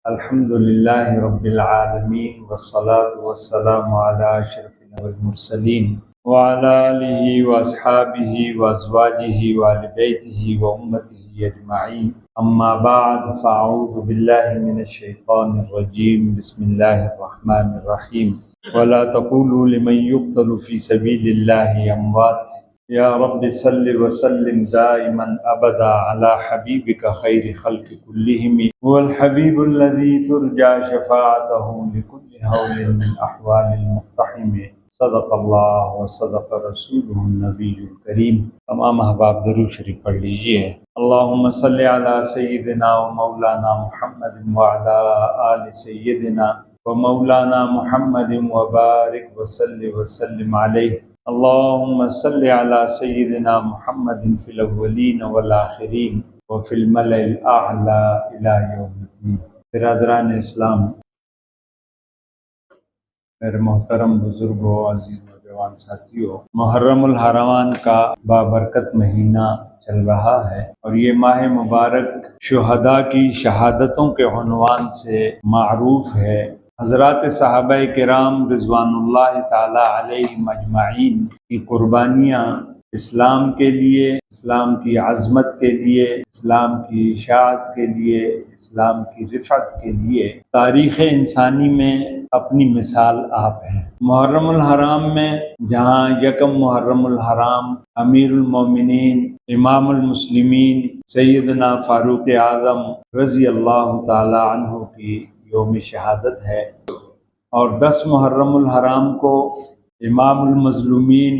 الحمد لله رب العالمين والصلاة والسلام على أشرف المرسلين وعلى آله وأصحابه وأزواجه وآل بيته وأمته أجمعين. أما بعد فأعوذ بالله من الشيطان الرجيم. بسم الله الرحمن الرحيم. ولا تقولوا لمن يقتل في سبيل الله أموات یا رب صل وسلم دائما ابدا على حبیبک خیر خلق کلہم هو الحبیب الذی ترجى شفاعته لكل حول من احوال المقتحم. صدق اللہ وصدق رسولہ النبی الکریم. تمام احباب درود شریف پڑھ لیجئے. اللہم صل علی سیدنا و مولانا محمد وعلی آل سیدنا و مولانا محمد وبارک وسلم علیہ. اللهم صل على سيدنا محمد في الأولين والآخرين وفي الملأ الأعلى إلى يوم الدين. برادران اسلام، میرے محترم بزرگوں، عزیز نوجوان ساتھیوں، محرم الحرام کا بابرکت مہینہ چل رہا ہے اور یہ ماہ مبارک شہداء کی شہادتوں کے عنوان سے معروف ہے. حضرات صحابہ کرام رضوان اللہ تعالی علیہم اجمعین کی قربانیاں اسلام کے لیے، اسلام کی عظمت کے لیے، اسلام کی اشاعت کے لیے، اسلام کی رفعت کے لیے تاریخ انسانی میں اپنی مثال آپ ہیں. محرم الحرام میں جہاں یکم محرم الحرام امیر المومنین امام المسلمین سیدنا فاروق اعظم رضی اللہ تعالی عنہ کی یوم شہادت ہے، اور 10 محرم الحرام کو امام المظلومین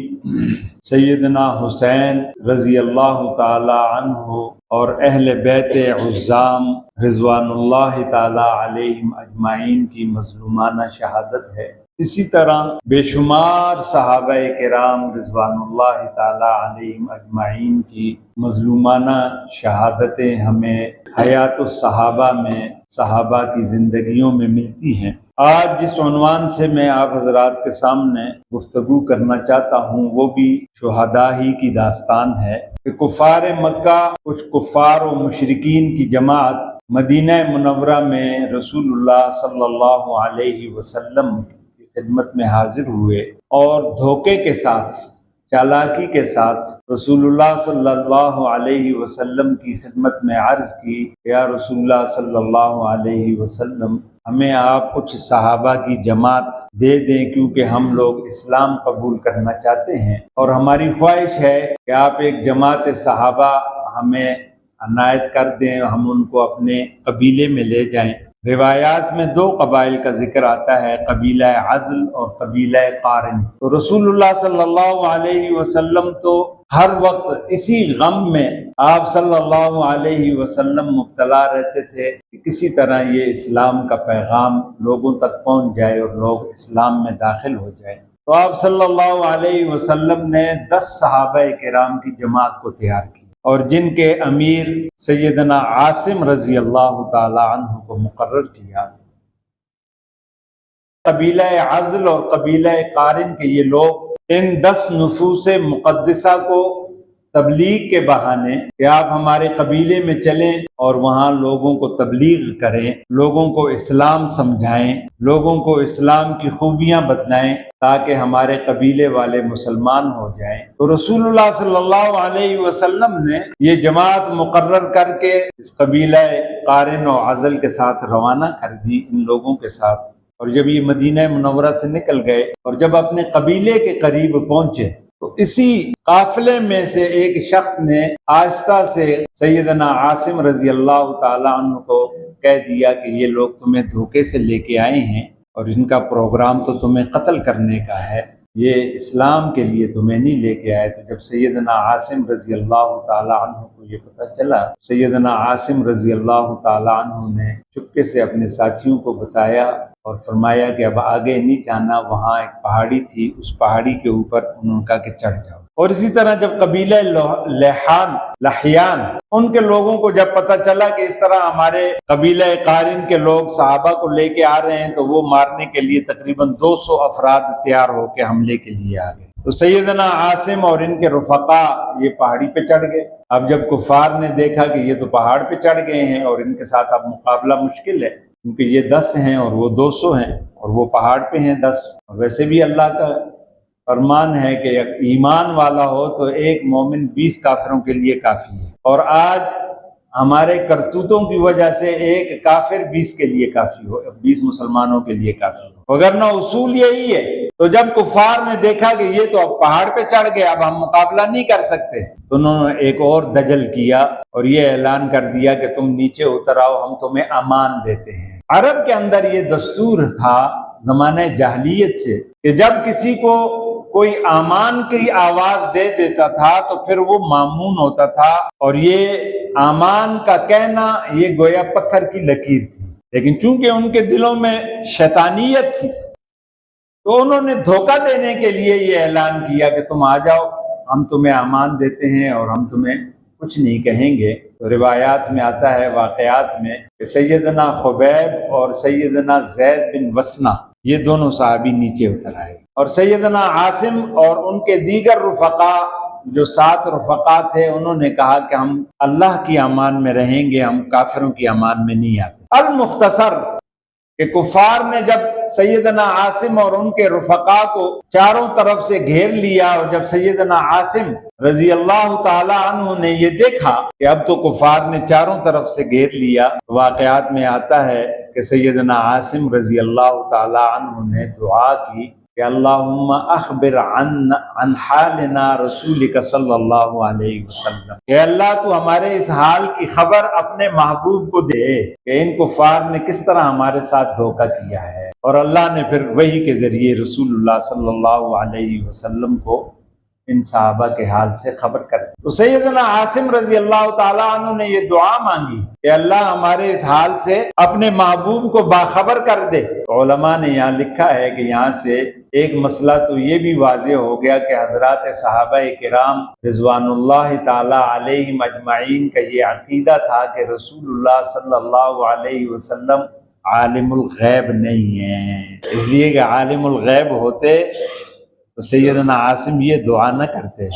سیدنا حسین رضی اللہ تعالی عنہ اور اہل بیت عظام رضوان اللہ تعالی علیہم اجمعین کی مظلومانہ شہادت ہے. اسی طرح بے شمار صحابہ کرام رضوان اللہ تعالی علیہم اجمعین کی مظلومانہ شہادتیں ہمیں حیات الصحابہ میں، صحابہ کی زندگیوں میں ملتی ہیں. آج جس عنوان سے میں آپ حضرات کے سامنے گفتگو کرنا چاہتا ہوں وہ بھی شہداء ہی کی داستان ہے کہ کفار مکہ، کچھ کفار و مشرکین کی جماعت مدینہ منورہ میں رسول اللہ صلی اللہ علیہ وسلم کی خدمت میں حاضر ہوئے اور دھوکے کے ساتھ، چالاکی کے ساتھ رسول اللہ صلی اللہ علیہ وسلم کی خدمت میں عرض کی، یا رسول اللہ صلی اللہ علیہ وسلم، ہمیں آپ کچھ صحابہ کی جماعت دے دیں کیونکہ ہم لوگ اسلام قبول کرنا چاہتے ہیں اور ہماری خواہش ہے کہ آپ ایک جماعت صحابہ ہمیں عنایت کر دیں، ہم ان کو اپنے قبیلے میں لے جائیں. روایات میں 2 قبائل کا ذکر آتا ہے، قبیلہ عزل اور قبیلہ قارن. تو رسول اللہ صلی اللہ علیہ وسلم تو ہر وقت اسی غم میں آپ صلی اللہ علیہ وسلم مبتلا رہتے تھے کہ کسی طرح یہ اسلام کا پیغام لوگوں تک پہنچ جائے اور لوگ اسلام میں داخل ہو جائیں. تو آپ صلی اللہ علیہ وسلم نے 10 صحابہ کرام کی جماعت کو تیار کی اور جن کے امیر سیدنا عاصم رضی اللہ تعالی عنہ کو مقرر کیا. قبیلہ عزل اور قبیلہ قارن کے یہ لوگ ان 10 نفوس مقدسہ کو تبلیغ کے بہانے کہ آپ ہمارے قبیلے میں چلیں اور وہاں لوگوں کو تبلیغ کریں، لوگوں کو اسلام سمجھائیں، لوگوں کو اسلام کی خوبیاں بتلائیں تاکہ ہمارے قبیلے والے مسلمان ہو جائیں. تو رسول اللہ صلی اللہ علیہ وسلم نے یہ جماعت مقرر کر کے اس قبیلہ قارن و عزل کے ساتھ روانہ کر دی ان لوگوں کے ساتھ. اور جب یہ مدینہ منورہ سے نکل گئے اور جب اپنے قبیلے کے قریب پہنچے تو اسی قافلے میں سے ایک شخص نے آہستہ سے سیدنا عاصم رضی اللہ تعالی عنہ کو کہہ دیا کہ یہ لوگ تمہیں دھوکے سے لے کے آئے ہیں اور ان کا پروگرام تو تمہیں قتل کرنے کا ہے، یہ اسلام کے لیے تمہیں نہیں لے کے آئے. تو جب سیدنا عاصم رضی اللہ تعالی عنہ کو یہ پتہ چلا، سیدنا عاصم رضی اللہ تعالی عنہ نے چپکے سے اپنے ساتھیوں کو بتایا اور فرمایا کہ اب آگے نہیں جانا، وہاں ایک پہاڑی تھی، اس پہاڑی کے اوپر انہوں کا کہ چڑھ جاؤ. اور اسی طرح جب قبیلہ لحیان ان کے لوگوں کو جب پتہ چلا کہ اس طرح ہمارے قبیلہ قارن کے لوگ صحابہ کو لے کے آ رہے ہیں تو وہ مارنے کے لیے تقریباً 200 افراد تیار ہو کے حملے کے لیے آ گئے. تو سیدنا عاصم اور ان کے رفقا یہ پہاڑی پہ چڑھ گئے. اب جب کفار نے دیکھا کہ یہ تو پہاڑ پہ چڑھ گئے ہیں اور ان کے ساتھ اب مقابلہ مشکل ہے کیونکہ یہ 10 ہیں اور وہ 200 ہیں اور وہ پہاڑ پہ ہیں 10. اور ویسے بھی اللہ کا فرمان ہے کہ ایمان والا ہو تو ایک مومن 20 کافروں کے لیے کافی ہے. اور آج ہمارے کرتوتوں کی وجہ سے ایک کافر 20 کے لیے کافی ہو، 20 مسلمانوں کے لیے کافی ہو، وگرنہ اصول یہی ہے. تو جب کفار نے دیکھا کہ یہ تو اب پہاڑ پہ چڑھ گئے، اب ہم مقابلہ نہیں کر سکتے، تو انہوں نے ایک اور دجل کیا اور یہ اعلان کر دیا کہ تم نیچے اتر آؤ، ہم تمہیں امان دیتے ہیں. عرب کے اندر یہ دستور تھا زمانہ جاہلیت سے کہ جب کسی کو کوئی امان کی آواز دے دیتا تھا تو پھر وہ مامون ہوتا تھا، اور یہ امان کا کہنا یہ گویا پتھر کی لکیر تھی. لیکن چونکہ ان کے دلوں میں شیطانیت تھی تو انہوں نے دھوکہ دینے کے لیے یہ اعلان کیا کہ تم آ جاؤ، ہم تمہیں امان دیتے ہیں اور ہم تمہیں کچھ نہیں کہیں گے. تو روایات میں آتا ہے، واقعات میں، کہ سیدنا خبیب اور سیدنا زید بن وسنہ یہ دونوں صحابی نیچے اتر آئے، اور سیدنا عاصم اور ان کے دیگر رفقا جو 7 رفقا تھے انہوں نے کہا کہ ہم اللہ کی امان میں رہیں گے، ہم کافروں کی امان میں نہیں آتے. المختصر کہ کفار نے جب سیدنا عاصم اور ان کے رفقا کو چاروں طرف سے گھیر لیا، اور جب سیدنا عاصم رضی اللہ تعالی عنہ نے یہ دیکھا کہ اب تو کفار نے چاروں طرف سے گھیر لیا، واقعات میں آتا ہے کہ سیدنا عاصم رضی اللہ تعالی عنہ نے دعا کی کہ اللہم اخبر عن حالنا رسولک صلی اللہ علیہ وسلم، کہ اللہ تو ہمارے اس حال کی خبر اپنے محبوب کو دے کہ ان کفار نے کس طرح ہمارے ساتھ دھوکہ کیا ہے. اور اللہ نے پھر وحی کے ذریعے رسول اللہ صلی اللہ علیہ وسلم کو ان صحابہ کے حال سے خبر کر دی. تو سیدنا عاصم رضی اللہ تعالیٰ عنہ نے یہ دعا مانگی کہ اللہ ہمارے اس حال سے اپنے محبوب کو باخبر کر دے. علماء نے یہاں لکھا ہے کہ یہاں سے ایک مسئلہ تو یہ بھی واضح ہو گیا کہ حضرات صحابہ کرام رضوان اللہ تعالیٰ علیہم اجمعین کا یہ عقیدہ تھا کہ رسول اللہ صلی اللہ علیہ وسلم عالم الغیب نہیں ہے، اس لیے کہ عالم الغیب ہوتے تو سیدنا عاصم یہ دعا نہ کرتے،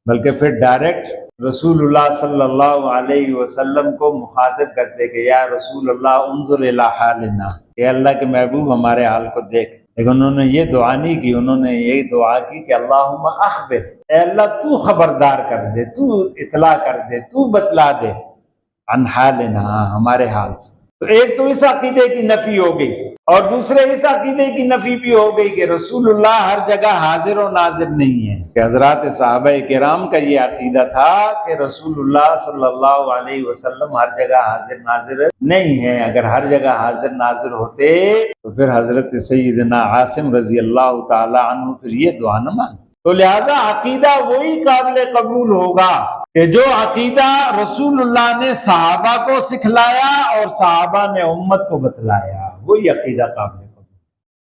بلکہ پھر ڈائریکٹ رسول اللہ صلی اللہ علیہ وسلم کو مخاطب کرتے کہ یا رسول اللہ انظر الی حالنا، کہ اللہ کے محبوب ہمارے حال کو دیکھ. لیکن انہوں نے یہ دعا نہیں کی، انہوں نے یہی دعا کی کہ اللہم اخبر، اے اللہ تو خبردار کر دے، تو اطلاع کر دے، تو بتلا دے، عن حالنا، ہمارے حال سے. تو ایک تو اس عقیدے کی نفی ہو گئی، اور دوسرے اس عقیدے کی نفی بھی ہو گئی کہ رسول اللہ ہر جگہ حاضر و ناظر نہیں ہے. کہ حضرات صحابہ کرام کا یہ عقیدہ تھا کہ رسول اللہ صلی اللہ علیہ وسلم ہر جگہ حاضر ناظر نہیں ہے. اگر ہر جگہ حاضر ناظر ہوتے تو پھر حضرت سیدنا عاصم رضی اللہ تعالی عنہ پھر یہ دعا نہ مانگتے. تو لہذا عقیدہ وہی قابل قبول ہوگا کہ جو عقیدہ رسول اللہ نے صحابہ کو سکھلایا اور صحابہ نے امت کو بتلایا، وہی عقیدہ قابل قبول.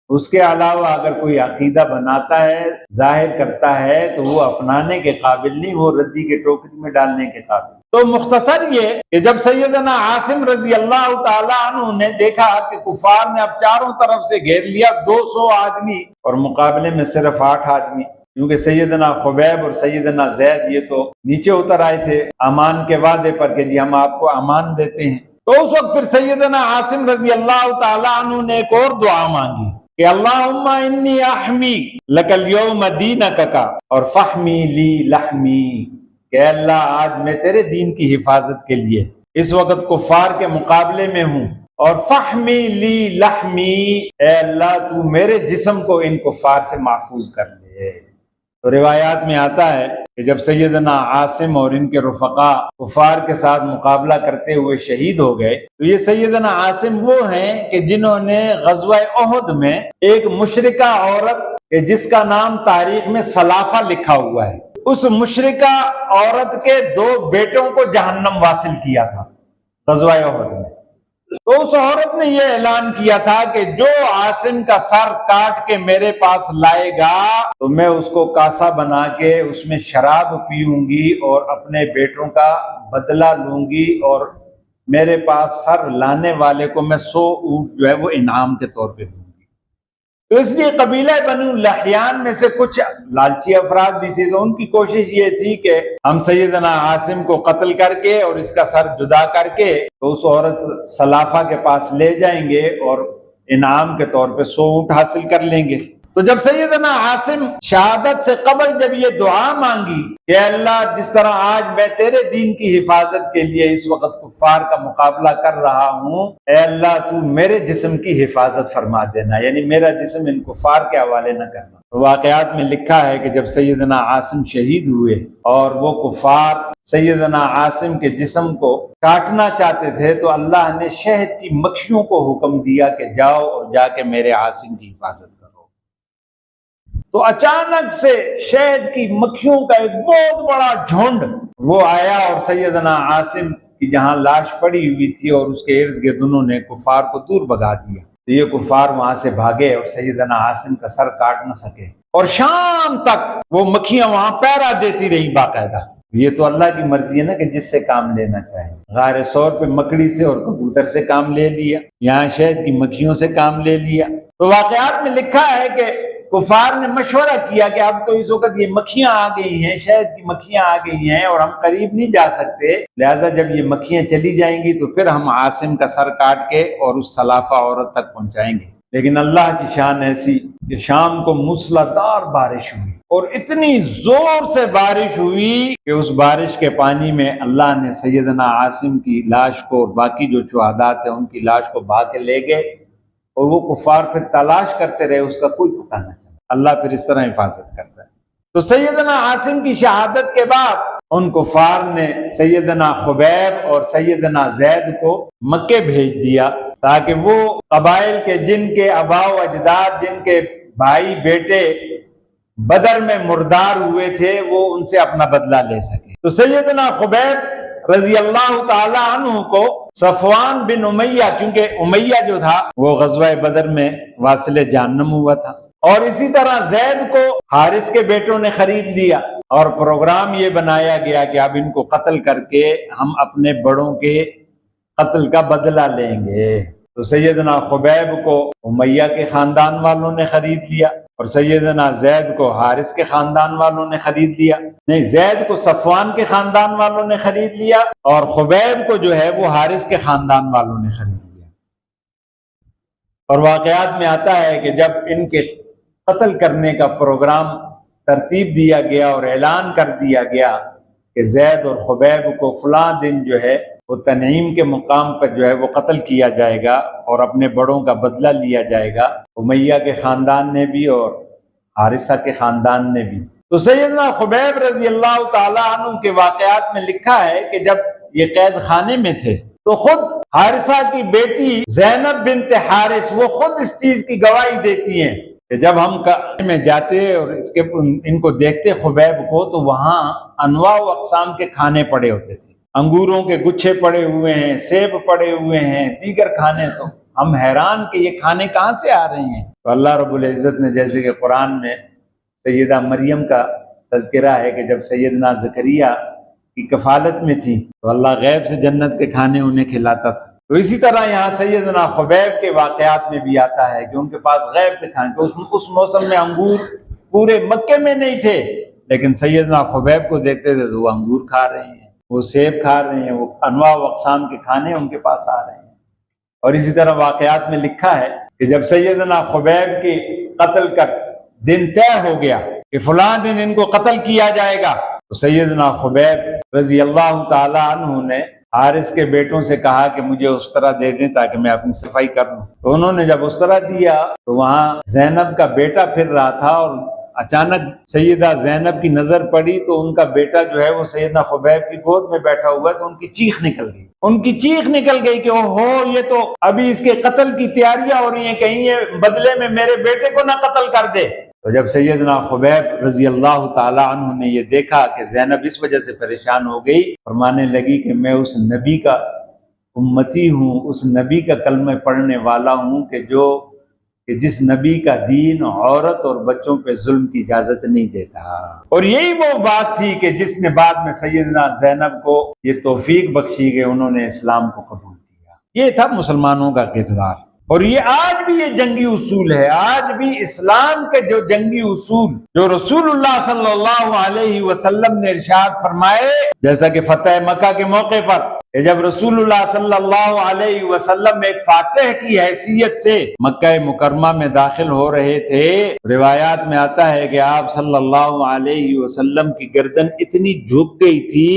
اس کے علاوہ اگر کوئی عقیدہ بناتا ہے، ظاہر کرتا ہے، تو وہ اپنانے کے قابل نہیں، وہ ردی کے ٹوکری میں ڈالنے کے قابل. تو مختصر یہ کہ جب سیدنا عاصم رضی اللہ تعالی عنہ نے دیکھا کہ کفار نے اب چاروں طرف سے گھیر لیا، 200 آدمی اور مقابلے میں صرف 8 آدمی، کیونکہ سیدنا خبیب اور سیدنا زید یہ تو نیچے اتر آئے تھے امان کے وعدے پر کہ جی ہم آپ کو امان دیتے ہیں. تو اس وقت پھر سیدنا عاصم رضی اللہ تعالی عنہ نے ایک اور دعا مانگی کہ اللہم انی احمی لک اليوم دینک کا اور فحمی لی لحمی، کہ اللہ آج میں تیرے دین کی حفاظت کے لیے اس وقت کفار کے مقابلے میں ہوں، اور فحمی لی لحمی، اے اللہ تو میرے جسم کو ان کفار سے محفوظ کر لے. تو روایات میں آتا ہے کہ جب سیدنا عاصم اور ان کے رفقا کفار کے ساتھ مقابلہ کرتے ہوئے شہید ہو گئے، تو یہ سیدنا عاصم وہ ہیں کہ جنہوں نے غزوہ احد میں ایک مشرکہ عورت کہ جس کا نام تاریخ میں سلافہ لکھا ہوا ہے، اس مشرکہ عورت کے 2 بیٹوں کو جہنم واصل کیا تھا غزوہ احد میں. تو اس عورت نے یہ اعلان کیا تھا کہ جو عاصم کا سر کاٹ کے میرے پاس لائے گا تو میں اس کو کاسا بنا کے اس میں شراب پیوں گی اور اپنے بیٹوں کا بدلہ لوں گی، اور میرے پاس سر لانے والے کو میں 100 اونٹ جو ہے وہ انعام کے طور پہ دوں گی. تو اس لیے قبیلہ بنو لحیان میں سے کچھ لالچی افراد بھی تھے، تو ان کی کوشش یہ تھی کہ ہم سیدنا عاصم کو قتل کر کے اور اس کا سر جدا کر کے تو اس عورت سلافہ کے پاس لے جائیں گے اور انعام کے طور پہ 100 اونٹ حاصل کر لیں گے۔ تو جب سیدنا عاصم شہادت سے قبل جب یہ دعا مانگی کہ اللہ جس طرح آج میں تیرے دین کی حفاظت کے لیے اس وقت کفار کا مقابلہ کر رہا ہوں، اے اللہ تو میرے جسم کی حفاظت فرما دینا، یعنی میرا جسم ان کفار کے حوالے نہ کرنا۔ واقعات میں لکھا ہے کہ جب سیدنا عاصم شہید ہوئے اور وہ کفار سیدنا عاصم کے جسم کو کاٹنا چاہتے تھے تو اللہ نے شہد کی مکھیوں کو حکم دیا کہ جاؤ اور جا کے میرے عاصم کی حفاظت کرو۔ تو اچانک سے شہد کی مکھیوں کا ایک بہت بڑا جھنڈ وہ آیا اور سیدنا عاصم کی جہاں لاش پڑی ہوئی تھی اور اس کے ارد گرد انہوں نے کفار کو دور بھگا دیا، تو یہ کفار وہاں سے بھاگے اور سیدنا عاصم کا سر کاٹ نہ سکے، اور شام تک وہ مکھیاں وہاں پہرا دیتی رہی باقاعدہ۔ یہ تو اللہ کی مرضی ہے نا کہ جس سے کام لینا چاہے۔ غار ثور پہ مکڑی سے اور کبوتر سے کام لے لیا، یہاں شہد کی مکھیوں سے کام لے لیا۔ تو واقعات میں لکھا ہے کہ کفار نے مشورہ کیا کہ اب تو اس وقت یہ مکھیاں آ گئی ہیں، شہد کی مکھیاں آ گئی ہیں اور ہم قریب نہیں جا سکتے، لہذا جب یہ مکھیاں چلی جائیں گی تو پھر ہم عاصم کا سر کاٹ کے اور اس سلافہ عورت تک پہنچائیں گے۔ لیکن اللہ کی شان ایسی کہ شام کو موسلادھار بارش ہوئی، اور اتنی زور سے بارش ہوئی کہ اس بارش کے پانی میں اللہ نے سیدنا عاصم کی لاش کو اور باقی جو شہداء تھے ان کی لاش کو بہا کے لے گئے، اور وہ کفار پھر تلاش کرتے رہے، اس کا کوئی پتہ نہ چلا۔ اللہ پھر اس طرح حفاظت کرتا ہے۔ تو سیدنا عاصم کی شہادت کے بعد ان کفار نے سیدنا خبیب اور سیدنا زید کو مکے بھیج دیا تاکہ وہ قبائل کے جن کے آباء و اجداد، جن کے بھائی بیٹے بدر میں مردار ہوئے تھے، وہ ان سے اپنا بدلہ لے سکے۔ تو سیدنا خبیب رضی اللہ تعالی عنہ کو صفوان بن امیہ، کیونکہ امیہ جو تھا وہ غزوہ بدر میں واصل جہنم ہوا تھا، اور اسی طرح زید کو حارث کے بیٹوں نے خرید لیا، اور پروگرام یہ بنایا گیا کہ اب ان کو قتل کر کے ہم اپنے بڑوں کے قتل کا بدلہ لیں گے۔ تو سیدنا خبیب کو امیہ کے خاندان والوں نے خرید لیا، اور سیدنا زید کو حارث کے خاندان والوں نے خرید لیا، نہیں، زید کو صفوان کے خاندان والوں نے خرید لیا، اور خبیب کو جو ہے وہ حارث کے خاندان والوں نے خرید لیا۔ اور واقعات میں آتا ہے کہ جب ان کے قتل کرنے کا پروگرام ترتیب دیا گیا اور اعلان کر دیا گیا کہ زید اور خبیب کو فلاں دن جو ہے وہ تنعیم کے مقام پر جو ہے وہ قتل کیا جائے گا اور اپنے بڑوں کا بدلہ لیا جائے گا، امیہ کے خاندان نے بھی اور حارثہ کے خاندان نے بھی۔ تو سیدنا خبیب رضی اللہ تعالی عنہ کے واقعات میں لکھا ہے کہ جب یہ قید خانے میں تھے تو خود حارثہ کی بیٹی زینب بنت حارث وہ خود اس چیز کی گواہی دیتی ہیں کہ جب ہم میں جاتے اور ان کو دیکھتے خبیب کو، تو وہاں انواع و اقسام کے کھانے پڑے ہوتے تھے، انگوروں کے گچھے پڑے ہوئے ہیں، سیب پڑے ہوئے ہیں، دیگر کھانے۔ تو ہم حیران کہ یہ کھانے کہاں سے آ رہے ہیں؟ تو اللہ رب العزت نے، جیسے کہ قرآن میں سیدہ مریم کا تذکرہ ہے کہ جب سیدنا زکریا کی کفالت میں تھی تو اللہ غیب سے جنت کے کھانے انہیں کھلاتا تھا۔ تو اسی طرح یہاں سیدنا خبیب کے واقعات میں بھی آتا ہے کہ ان کے پاس غیب کے کھانے، اس موسم میں انگور پورے مکے میں نہیں تھے، لیکن سیدنا خبیب کو دیکھتے تھے تو وہ انگور کھا رہے ہیں، وہ سیب کھا رہے ہیں، وہ انواع و اقسام کے کھانے ان کے پاس آ رہے ہیں۔ اور اسی طرح واقعات میں لکھا ہے کہ جب سیدنا خبیب کی قتل کا دن طے ہو گیا کہ فلاں دن ان کو قتل کیا جائے گا، تو سیدنا خبیب رضی اللہ تعالی عنہ نے حارث کے بیٹوں سے کہا کہ مجھے استرا دے دیں تاکہ میں اپنی صفائی کر لوں۔ تو انہوں نے جب استرا دیا تو وہاں زینب کا بیٹا پھر رہا تھا، اور اچانک سیدہ زینب کی نظر پڑی تو ان کا بیٹا جو ہے وہ سیدنا خبیب کی گود میں بیٹھا ہوا ہے، تو ان کی چیخ نکل گئی کہ اوہو، یہ تو ابھی اس کے قتل کی تیاریاں ہو رہی ہیں، کہیں یہ بدلے میں میرے بیٹے کو نہ قتل کر دے۔ تو جب سیدنا خبیب رضی اللہ تعالی عنہ نے یہ دیکھا کہ زینب اس وجہ سے پریشان ہو گئی، فرمانے لگی کہ میں اس نبی کا امتی ہوں، اس نبی کا کلمہ پڑھنے والا ہوں کہ جس نبی کا دین عورت اور بچوں پہ ظلم کی اجازت نہیں دیتا۔ اور یہی وہ بات تھی کہ جس نے بعد میں سیدنا زینب کو یہ توفیق بخشی کہ انہوں نے اسلام کو قبول کیا۔ یہ تھا مسلمانوں کا کردار۔ اور یہ آج بھی یہ جنگی اصول ہے، آج بھی اسلام کے جو جنگی اصول جو رسول اللہ صلی اللہ علیہ وسلم نے ارشاد فرمائے، جیسا کہ فتح مکہ کے موقع پر جب رسول اللہ صلی اللہ علیہ وسلم ایک فاتح کی حیثیت سے مکہ مکرمہ میں داخل ہو رہے تھے، روایات میں آتا ہے کہ آپ صلی اللہ علیہ وسلم کی گردن اتنی جھک گئی تھی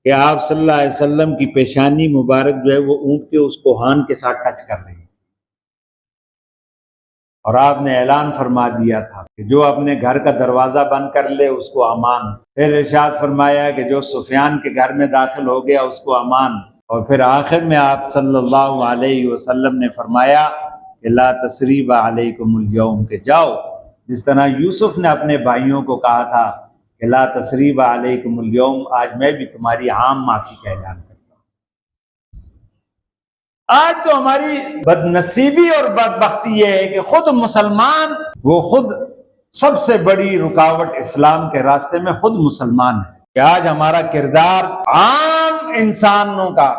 کہ آپ صلی اللہ علیہ وسلم کی پیشانی مبارک جو ہے وہ اونٹ کے اس کوہان کے ساتھ ٹچ کر رہی، اور آپ نے اعلان فرما دیا تھا کہ جو اپنے گھر کا دروازہ بند کر لے اس کو امان۔ پھر ارشاد فرمایا کہ جو سفیان کے گھر میں داخل ہو گیا اس کو امان۔ اور پھر آخر میں آپ صلی اللہ علیہ وسلم نے فرمایا کہ لا تثریب علیکم اليوم، کہ جاؤ، جس طرح یوسف نے اپنے بھائیوں کو کہا تھا کہ لا تثریب علیکم اليوم، آج میں بھی تمہاری عام معافی کا اعلان کرتا ہوں۔ آج تو ہماری بد نصیبی اور بدبختی یہ ہے کہ خود مسلمان، وہ خود سب سے بڑی رکاوٹ اسلام کے راستے میں خود مسلمان ہے، کہ آج ہمارا کردار عام انسانوں کا،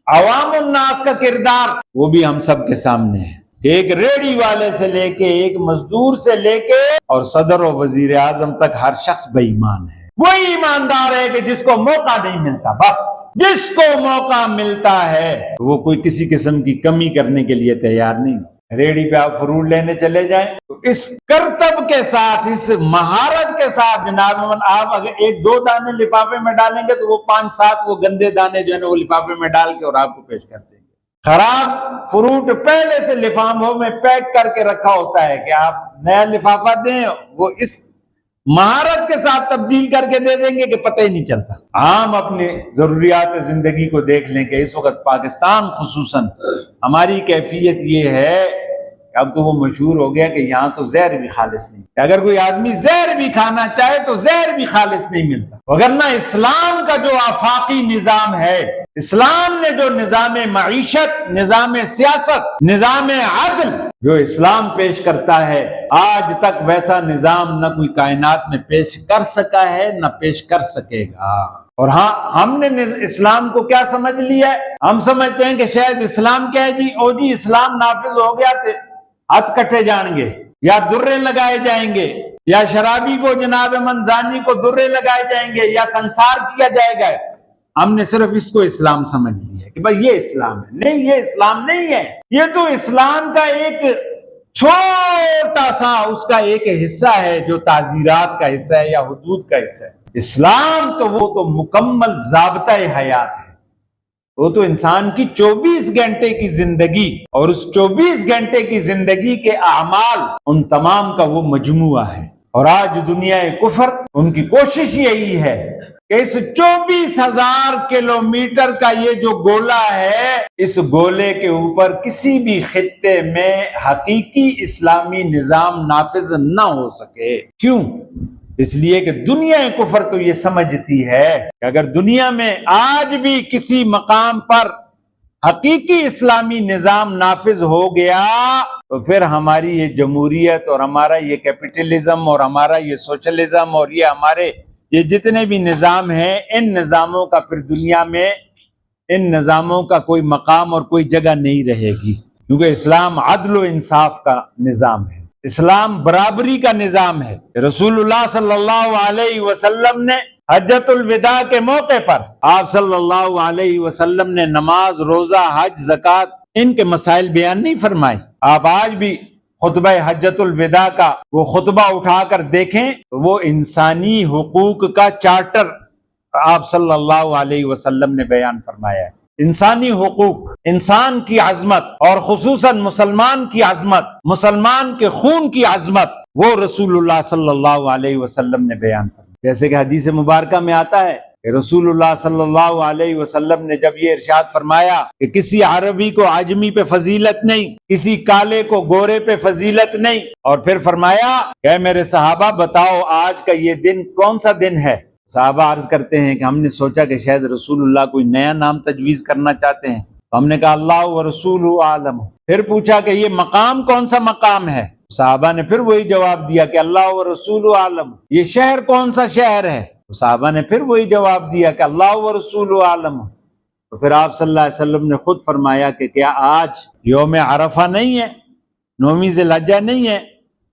عوام الناس کا کردار، وہ بھی ہم سب کے سامنے ہے۔ ایک ریڑھی والے سے لے کے، ایک مزدور سے لے کے اور صدر و وزیر اعظم تک ہر شخص بے ایمان ہے۔ وہی ایماندار ہے کہ جس کو موقع نہیں ملتا، بس جس کو موقع ملتا ہے وہ کوئی کسی قسم کی کمی کرنے کے لیے تیار نہیں۔ ریڑھی پہ آپ فروٹ لینے چلے جائیں تو اس کرتب کے ساتھ، اس مہارت کے ساتھ جناب من، آپ اگر ایک دو دانے لفافے میں ڈالیں گے تو وہ 5-7 وہ گندے دانے جو ہے وہ لفافے میں ڈال کے اور آپ کو پیش کر دیں گے۔ خراب فروٹ پہلے سے لفافوں میں پیک کر کے رکھا ہوتا ہے کہ آپ نیا لفافہ دیں، وہ اس مہارت کے ساتھ تبدیل کر کے دے دیں گے کہ پتہ ہی نہیں چلتا۔ عام اپنی ضروریات زندگی کو دیکھ لیں کہ اس وقت پاکستان خصوصاً ہماری کیفیت یہ ہے کہ اب تو وہ مشہور ہو گیا کہ یہاں تو زہر بھی خالص نہیں، اگر کوئی آدمی زہر بھی کھانا چاہے تو زہر بھی خالص نہیں ملتا۔ وگرنہ اسلام کا جو آفاقی نظام ہے، اسلام نے جو نظام معیشت، نظام سیاست، نظام عدل جو اسلام پیش کرتا ہے، آج تک ویسا نظام نہ کوئی کائنات میں پیش کر سکا ہے نہ پیش کر سکے گا۔ اور ہاں، ہم نے اسلام کو کیا سمجھ لیا ہے؟ ہم سمجھتے ہیں کہ شاید اسلام کیا ہے جی اسلام نافذ ہو گیا تھے ہاتھ کٹے جائیں گے، یا درے لگائے جائیں گے، یا شرابی کو جناب منزانی کو درے لگائے جائیں گے، یا سنسار کیا جائے گا۔ ہم نے صرف اس کو اسلام سمجھ لیا کہ بھائی یہ اسلام ہے۔ نہیں، یہ اسلام نہیں ہے، یہ تو اسلام کا ایک چھوٹا سا اس کا ایک حصہ ہے جو تعزیرات کا حصہ ہے یا حدود کا حصہ ہے۔ اسلام تو وہ تو مکمل ضابطۂ حیات ہے، وہ تو انسان کی 24 گھنٹے کی زندگی اور اس 24 گھنٹے کی زندگی کے اعمال، ان تمام کا وہ مجموعہ ہے۔ اور آج دنیا کفر، ان کی کوشش یہی ہے کہ اس 24,000 کلومیٹر کا یہ جو گولا ہے، اس گولے کے اوپر کسی بھی خطے میں حقیقی اسلامی نظام نافذ نہ ہو سکے۔ کیوں؟ اس لیے کہ دنیا کفر تو یہ سمجھتی ہے کہ اگر دنیا میں آج بھی کسی مقام پر حقیقی اسلامی نظام نافذ ہو گیا تو پھر ہماری یہ جمہوریت اور ہمارا یہ کیپٹلزم اور ہمارا یہ سوشلزم اور یہ ہمارے یہ جتنے بھی نظام ہیں، ان نظاموں کا پھر دنیا میں ان نظاموں کا کوئی مقام اور کوئی جگہ نہیں رہے گی، کیونکہ اسلام عدل و انصاف کا نظام ہے، اسلام برابری کا نظام ہے۔ رسول اللہ صلی اللہ علیہ وسلم نے حجۃ الوداع کے موقع پر آپ صلی اللہ علیہ وسلم نے نماز، روزہ، حج، زکوٰۃ، ان کے مسائل بیان نہیں فرمائے۔ آپ آج بھی خطبہ حجۃ الوداع کا وہ خطبہ اٹھا کر دیکھیں، وہ انسانی حقوق کا چارٹر آپ صلی اللہ علیہ وسلم نے بیان فرمایا ہے۔ انسانی حقوق، انسان کی عظمت اور خصوصاً مسلمان کی عظمت، مسلمان کے خون کی عظمت، وہ رسول اللہ صلی اللہ علیہ وسلم نے بیان فرمایا۔ جیسے کہ حدیث مبارکہ میں آتا ہے کہ رسول اللہ صلی اللہ علیہ وسلم نے جب یہ ارشاد فرمایا کہ کسی عربی کو عجمی پہ فضیلت نہیں، کسی کالے کو گورے پہ فضیلت نہیں، اور پھر فرمایا کہ میرے صحابہ بتاؤ آج کا یہ دن کون سا دن ہے؟ صحابہ عرض کرتے ہیں کہ ہم نے سوچا کہ شاید رسول اللہ کوئی نیا نام تجویز کرنا چاہتے ہیں، تو ہم نے کہا اللہ و رسول عالم۔ پھر پوچھا کہ یہ مقام کون سا مقام ہے؟ صحابہ نے پھر وہی جواب دیا کہ اللہ و رسول عالم۔ یہ شہر کون سا شہر ہے؟ صحابہ نے پھر وہی جواب دیا کہ اللہ و رسول عالم۔ تو پھر آپ صلی اللہ علیہ وسلم نے خود فرمایا کہ کیا آج یوم عرفہ نہیں ہے، 9ویں ذی الحجہ نہیں ہے؟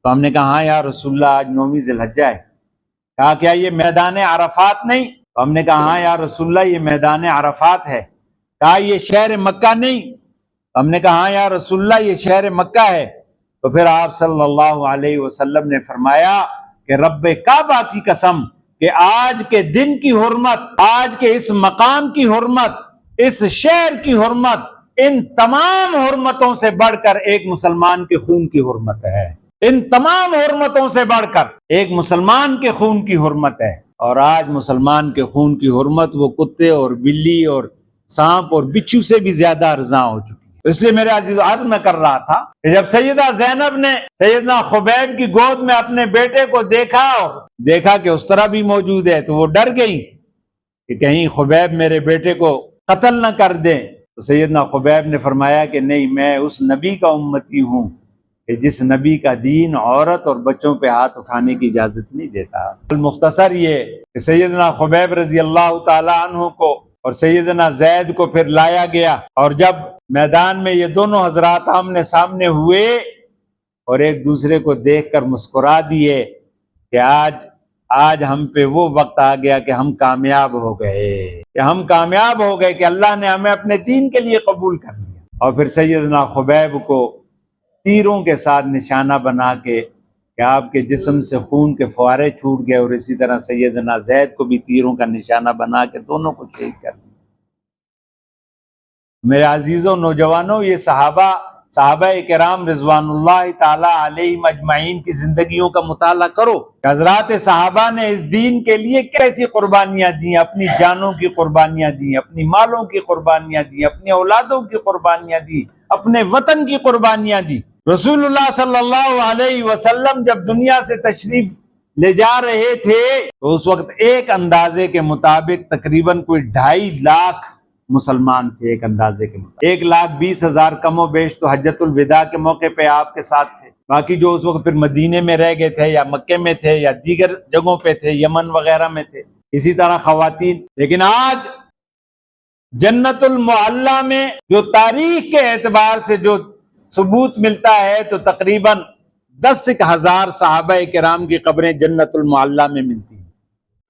تو ہم نے کہا ہاں یا رسول اللہ آج 9ویں ذی الحجہ ہے۔ کہا کیا یہ میدان عرفات نہیں؟ تو ہم نے کہا ہاں یا رسول اللہ یہ میدان عرفات ہے۔ کہا یہ شہر مکہ نہیں؟ تو ہم نے کہا ہاں یا رسول اللہ یہ شہر مکہ ہے۔ تو پھر آپ صلی اللہ علیہ وسلم نے فرمایا کہ رب کعبہ کی قسم کہ آج کے دن کی حرمت، آج کے اس مقام کی حرمت، اس شہر کی حرمت ان تمام حرمتوں سے بڑھ کر ایک مسلمان کے خون کی حرمت ہے۔ ان تمام حرمتوں سے بڑھ کر ایک مسلمان کے خون کی حرمت ہے۔ اور آج مسلمان کے خون کی حرمت وہ کتے اور بلی اور سانپ اور بچھو سے بھی زیادہ ارزاں ہو چکی ہے۔ اس لیے میرے عزیز عرض میں کر رہا تھا کہ جب سیدہ زینب نے سیدنا خبیب کی گود میں اپنے بیٹے کو دیکھا اور دیکھا کہ اس طرح بھی موجود ہے تو وہ ڈر گئی کہ کہیں خبیب میرے بیٹے کو قتل نہ کر دیں۔ تو سیدنا خبیب نے فرمایا کہ نہیں، میں اس نبی کا امتی ہوں کہ جس نبی کا دین عورت اور بچوں پہ ہاتھ اٹھانے کی اجازت نہیں دیتا۔ مختصر یہ کہ سیدنا خبیب رضی اللہ تعالی عنہ کو اور سیدنا زید کو پھر لایا گیا، اور جب میدان میں یہ دونوں حضرات آمنے سامنے ہوئے اور ایک دوسرے کو دیکھ کر مسکرا دیے کہ آج ہم پہ وہ وقت آ گیا کہ ہم کامیاب ہو گئے، کہ ہم کامیاب ہو گئے، کہ اللہ نے ہمیں اپنے دین کے لیے قبول کر لیا۔ اور پھر سیدنا خبیب کو تیروں کے ساتھ نشانہ بنا کے کہ آپ کے جسم سے خون کے فوارے چھوٹ گئے، اور اسی طرح سیدنا زید کو بھی تیروں کا نشانہ بنا کے دونوں کو شہید کر دیا۔ میرے عزیزوں، نوجوانوں، یہ صحابہ کرام رضوان اللہ تعالی علیہم اجمعین کی زندگیوں کا مطالعہ کرو۔ حضرات صحابہ نے اس دین کے لیے کیسی قربانیاں دی، اپنی جانوں کی قربانیاں دی، اپنی مالوں کی قربانیاں دی، اپنی اولادوں کی قربانیاں دی، اپنے وطن کی قربانیاں دی۔ رسول اللہ صلی اللہ علیہ وسلم جب دنیا سے تشریف لے جا رہے تھے تو اس وقت ایک اندازے کے مطابق تقریباً کوئی 2.5 لاکھ مسلمان تھے، ایک اندازے کے مطابق 1,20,000 کم و بیش تو حجۃ الوداع کے موقع پہ آپ کے ساتھ تھے، باقی جو اس وقت پھر مدینے میں رہ گئے تھے یا مکے میں تھے یا دیگر جگہوں پہ تھے، یمن وغیرہ میں تھے، اسی طرح خواتین۔ لیکن آج جنت المعلی میں جو تاریخ کے اعتبار سے جو ثبوت ملتا ہے تو تقریباً 10,000 صحابہ کرام کی قبریں جنت المعلی میں ملتی ہیں،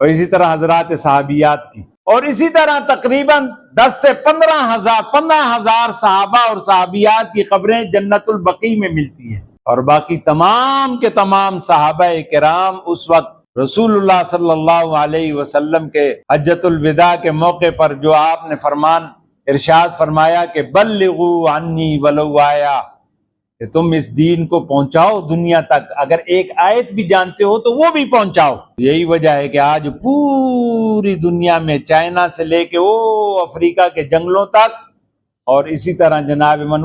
اور اسی طرح حضرات صحابیات کی، اور اسی طرح تقریباً 10 سے 15,000 صحابہ اور صحابیات کی قبریں جنت البقیع میں ملتی ہیں۔ اور باقی تمام کے تمام صحابہ کرام اس وقت رسول اللہ صلی اللہ علیہ وسلم کے حجۃ الوداع کے موقع پر جو آپ نے ارشاد فرمایا کہ بلغوا عنی ولو آیا، کہ تم اس دین کو پہنچاؤ دنیا تک، اگر ایک آیت بھی جانتے ہو تو وہ بھی پہنچاؤ۔ یہی وجہ ہے کہ آج پوری دنیا میں چائنا سے لے کے افریقہ کے جنگلوں تک، اور اسی طرح جناب من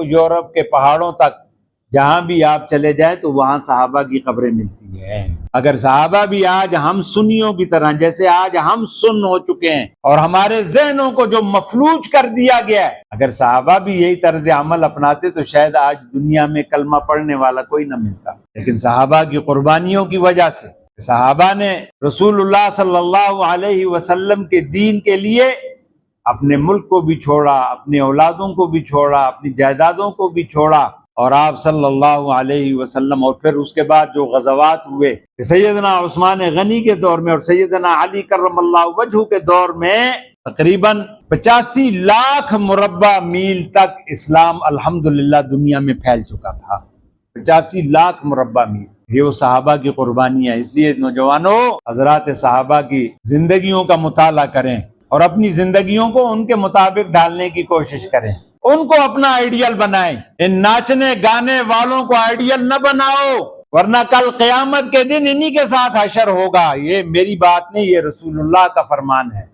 یورپ کے پہاڑوں تک، جہاں بھی آپ چلے جائیں تو وہاں صحابہ کی قبریں ملتی ہیں۔ اگر صحابہ بھی آج ہم سنیوں کی طرح، جیسے آج ہم سن ہو چکے ہیں اور ہمارے ذہنوں کو جو مفلوج کر دیا گیا ہے، اگر صحابہ بھی یہی طرز عمل اپناتے تو شاید آج دنیا میں کلمہ پڑھنے والا کوئی نہ ملتا۔ لیکن صحابہ کی قربانیوں کی وجہ سے، صحابہ نے رسول اللہ صلی اللہ علیہ وسلم کے دین کے لیے اپنے ملک کو بھی چھوڑا، اپنے اولادوں کو بھی چھوڑا، اپنی جائیدادوں کو بھی چھوڑا، اور آپ صلی اللہ علیہ وسلم اور پھر اس کے بعد جو غزوات ہوئے سیدنا عثمان غنی کے دور میں اور سیدنا علی کرم اللہ وجہہ کے دور میں تقریباً 85 لاکھ مربع میل تک اسلام الحمدللہ دنیا میں پھیل چکا تھا۔ 85 لاکھ مربع میل، یہ وہ صحابہ کی قربانی ہے۔ اس لیے نوجوانوں، حضرات صحابہ کی زندگیوں کا مطالعہ کریں اور اپنی زندگیوں کو ان کے مطابق ڈالنے کی کوشش کریں، ان کو اپنا آئیڈیل بنائیں۔ ان ناچنے گانے والوں کو آئیڈیل نہ بناؤ، ورنہ کل قیامت کے دن انہی کے ساتھ حشر ہوگا۔ یہ میری بات نہیں، یہ رسول اللہ کا فرمان ہے۔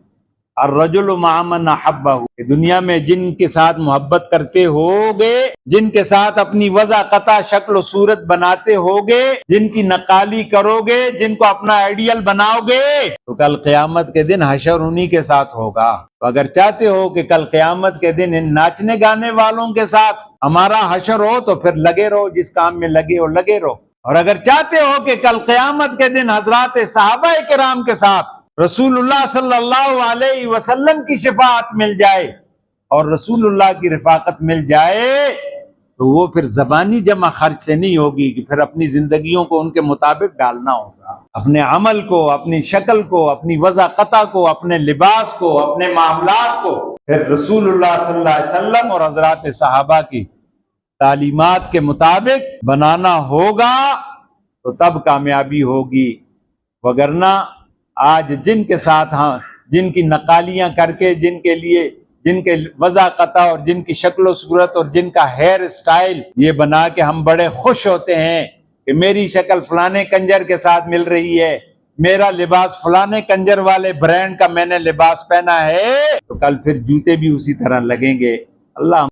الرجل مع من احبہ، دنیا میں جن کے ساتھ محبت کرتے ہوگے، جن کے ساتھ اپنی وضع قطع شکل و صورت بناتے ہوگے، جن کی نقالی کرو گے، جن کو اپنا آئیڈیل بناؤ گے، تو کل قیامت کے دن حشر انہی کے ساتھ ہوگا۔ تو اگر چاہتے ہو کہ کل قیامت کے دن ان ناچنے گانے والوں کے ساتھ ہمارا حشر ہو تو پھر لگے رہو، جس کام میں لگے ہو لگے رہو۔ اور اگر چاہتے ہو کہ کل قیامت کے دن حضرات صحابہ کرام کے ساتھ رسول اللہ صلی اللہ علیہ وسلم کی شفاعت مل جائے اور رسول اللہ کی رفاقت مل جائے تو وہ پھر زبانی جمع خرچ سے نہیں ہوگی کہ پھر اپنی زندگیوں کو ان کے مطابق ڈالنا ہوگا، اپنے عمل کو، اپنی شکل کو، اپنی وضاقتہ کو، اپنے لباس کو، اپنے معاملات کو پھر رسول اللہ صلی اللہ علیہ وسلم اور حضرات صحابہ کی تعلیمات کے مطابق بنانا ہوگا تو تب کامیابی ہوگی، وگرنہ آج جن کے ساتھ جن کی نقالیاں کر کے جن کے وضاقتہ اور جن کی شکل و صورت اور جن کا ہیئر سٹائل یہ بنا کے ہم بڑے خوش ہوتے ہیں کہ میری شکل فلانے کنجر کے ساتھ مل رہی ہے، میرا لباس فلانے کنجر والے برانڈ کا میں نے لباس پہنا ہے، تو کل پھر جوتے بھی اسی طرح لگیں گے۔ اللہ